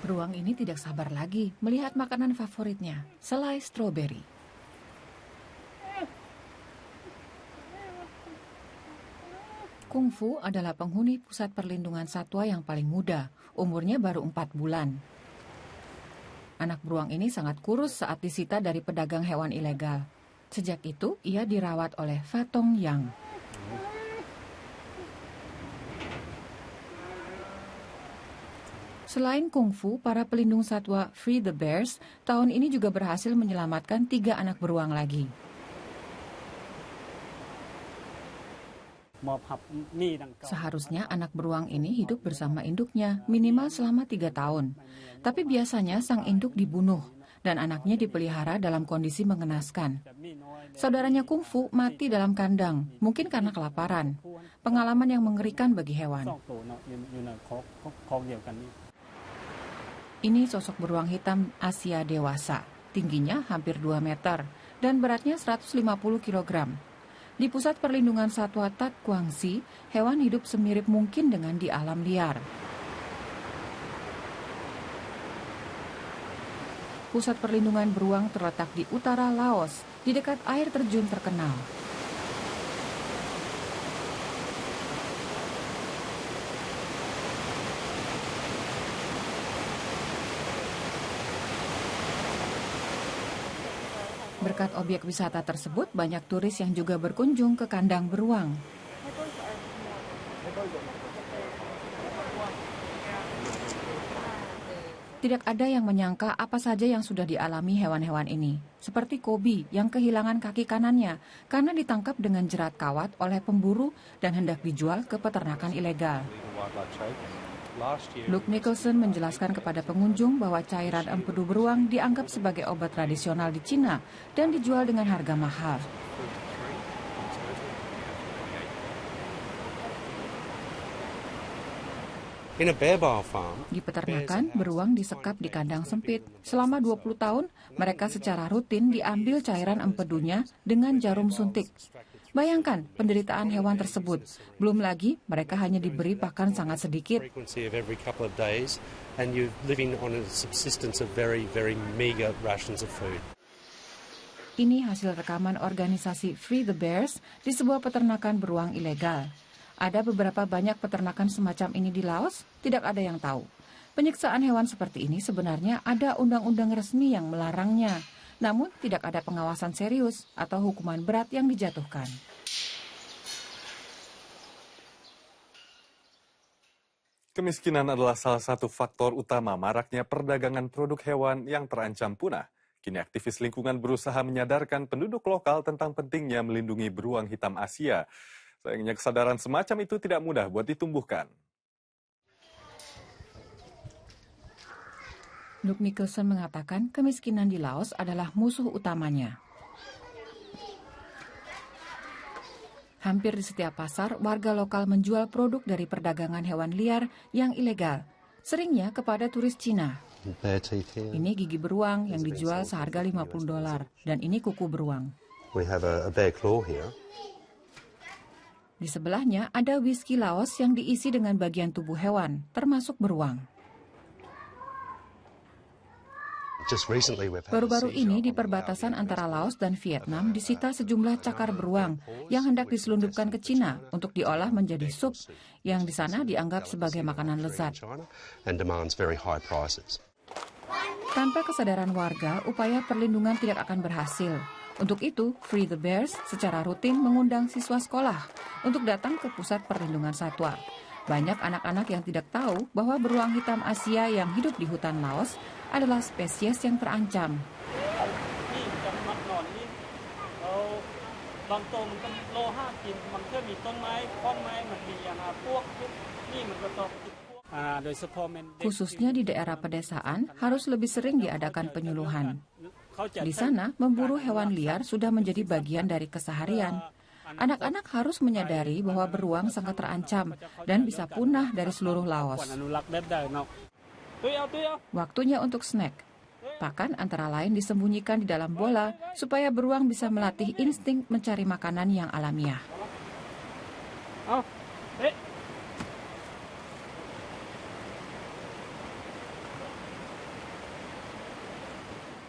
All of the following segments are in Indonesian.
Beruang ini tidak sabar lagi melihat makanan favoritnya, selai stroberi. Kung Fu adalah penghuni pusat perlindungan satwa yang paling muda, umurnya baru 4 bulan. Anak beruang ini sangat kurus saat disita dari pedagang hewan ilegal. Sejak itu, ia dirawat oleh Fatong Yang. Selain Kung Fu, para pelindung satwa Free the Bears tahun ini juga berhasil menyelamatkan 3 anak beruang lagi. Seharusnya anak beruang ini hidup bersama induknya minimal selama 3 tahun. Tapi biasanya sang induk dibunuh dan anaknya dipelihara dalam kondisi mengenaskan. Saudaranya Kung Fu mati dalam kandang, mungkin karena kelaparan. Pengalaman yang mengerikan bagi hewan. Ini sosok beruang hitam Asia dewasa, tingginya hampir 2 meter dan beratnya 150 kg. Di Pusat Perlindungan Satwa Tat Guangxi, hewan hidup semirip mungkin dengan di alam liar. Pusat perlindungan beruang terletak di utara Laos, di dekat air terjun terkenal. Berkat objek wisata tersebut, banyak turis yang juga berkunjung ke kandang beruang. Tidak ada yang menyangka apa saja yang sudah dialami hewan-hewan ini. Seperti Kobe yang kehilangan kaki kanannya karena ditangkap dengan jerat kawat oleh pemburu dan hendak dijual ke peternakan ilegal. Luke Nicholson menjelaskan kepada pengunjung bahwa cairan empedu beruang dianggap sebagai obat tradisional di Cina dan dijual dengan harga mahal. Di peternakan, beruang disekap di kandang sempit. Selama 20 tahun, mereka secara rutin diambil cairan empedunya dengan jarum suntik. Bayangkan penderitaan hewan tersebut. Belum lagi, mereka hanya diberi pakan sangat sedikit. Ini hasil rekaman organisasi Free the Bears di sebuah peternakan beruang ilegal. Ada beberapa banyak peternakan semacam ini di Laos, tidak ada yang tahu. Penyiksaan hewan seperti ini sebenarnya ada undang-undang resmi yang melarangnya. Namun tidak ada pengawasan serius atau hukuman berat yang dijatuhkan. Kemiskinan adalah salah satu faktor utama maraknya perdagangan produk hewan yang terancam punah. Kini aktivis lingkungan berusaha menyadarkan penduduk lokal tentang pentingnya melindungi beruang hitam Asia. Sayangnya kesadaran semacam itu tidak mudah buat ditumbuhkan. Luke Nicholson mengatakan kemiskinan di Laos adalah musuh utamanya. Hampir di setiap pasar, warga lokal menjual produk dari perdagangan hewan liar yang ilegal, seringnya kepada turis Cina. Ini gigi beruang yang dijual seharga $50, dan ini kuku beruang. Di sebelahnya ada whisky Laos yang diisi dengan bagian tubuh hewan, termasuk beruang. Baru-baru ini di perbatasan antara Laos dan Vietnam disita sejumlah cakar beruang yang hendak diselundupkan ke Cina untuk diolah menjadi sup yang di sana dianggap sebagai makanan lezat. Tanpa kesadaran warga, upaya perlindungan tidak akan berhasil. Untuk itu, Free the Bears secara rutin mengundang siswa sekolah untuk datang ke pusat perlindungan satwa. Banyak anak-anak yang tidak tahu bahwa beruang hitam Asia yang hidup di hutan Laos adalah spesies yang terancam. Khususnya di daerah pedesaan, harus lebih sering diadakan penyuluhan. Di sana, memburu hewan liar sudah menjadi bagian dari keseharian. Anak-anak harus menyadari bahwa beruang sangat terancam dan bisa punah dari seluruh Laos. Waktunya untuk snack. Pakan antara lain disembunyikan di dalam bola supaya beruang bisa melatih insting mencari makanan yang alamiah.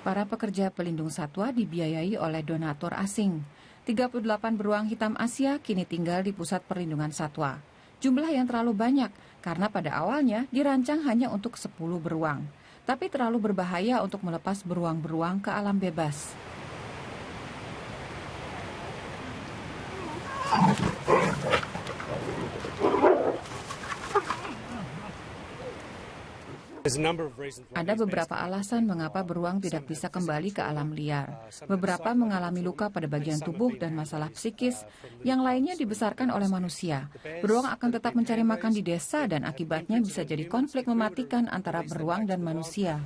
Para pekerja pelindung satwa dibiayai oleh donatur asing. 38 beruang hitam Asia kini tinggal di pusat perlindungan satwa. Jumlah yang terlalu banyak karena pada awalnya dirancang hanya untuk 10 beruang. Tapi terlalu berbahaya untuk melepas beruang-beruang ke alam bebas. Ada beberapa alasan mengapa beruang tidak bisa kembali ke alam liar. Beberapa mengalami luka pada bagian tubuh dan masalah psikis, yang lainnya dibesarkan oleh manusia. Beruang akan tetap mencari makan di desa dan akibatnya bisa jadi konflik mematikan antara beruang dan manusia.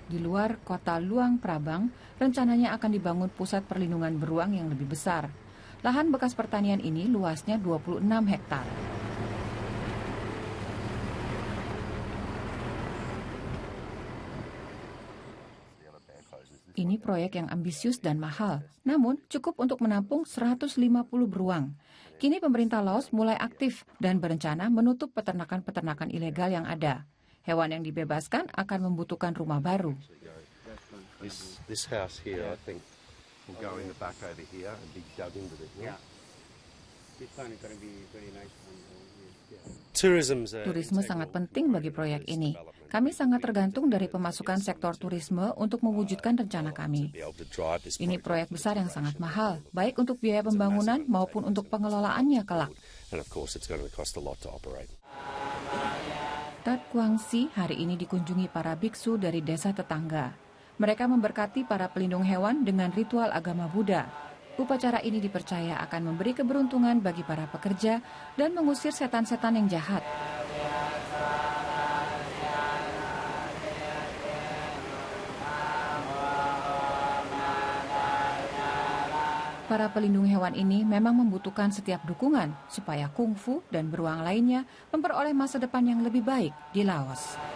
Di luar kota Luang Prabang, rencananya akan dibangun pusat perlindungan beruang yang lebih besar. Lahan bekas pertanian ini luasnya 26 hektar. Ini proyek yang ambisius dan mahal, namun cukup untuk menampung 150 beruang. Kini pemerintah Laos mulai aktif dan berencana menutup peternakan-peternakan ilegal yang ada. Hewan yang dibebaskan akan membutuhkan rumah baru. This house here, I think, will go in the back over here and be dug into it. Yeah. This one is going to be very nice. Turisme sangat penting bagi proyek ini. Kami sangat tergantung dari pemasukan sektor turisme untuk mewujudkan rencana kami. Ini proyek besar yang sangat mahal, baik untuk biaya pembangunan maupun untuk pengelolaannya kelak. Tat Kuangsi hari ini dikunjungi para biksu dari desa tetangga. Mereka memberkati para pelindung hewan dengan ritual agama Buddha. Upacara ini dipercaya akan memberi keberuntungan bagi para pekerja dan mengusir setan-setan yang jahat. Para pelindung hewan ini memang membutuhkan setiap dukungan supaya kungfu dan beruang lainnya memperoleh masa depan yang lebih baik di Laos.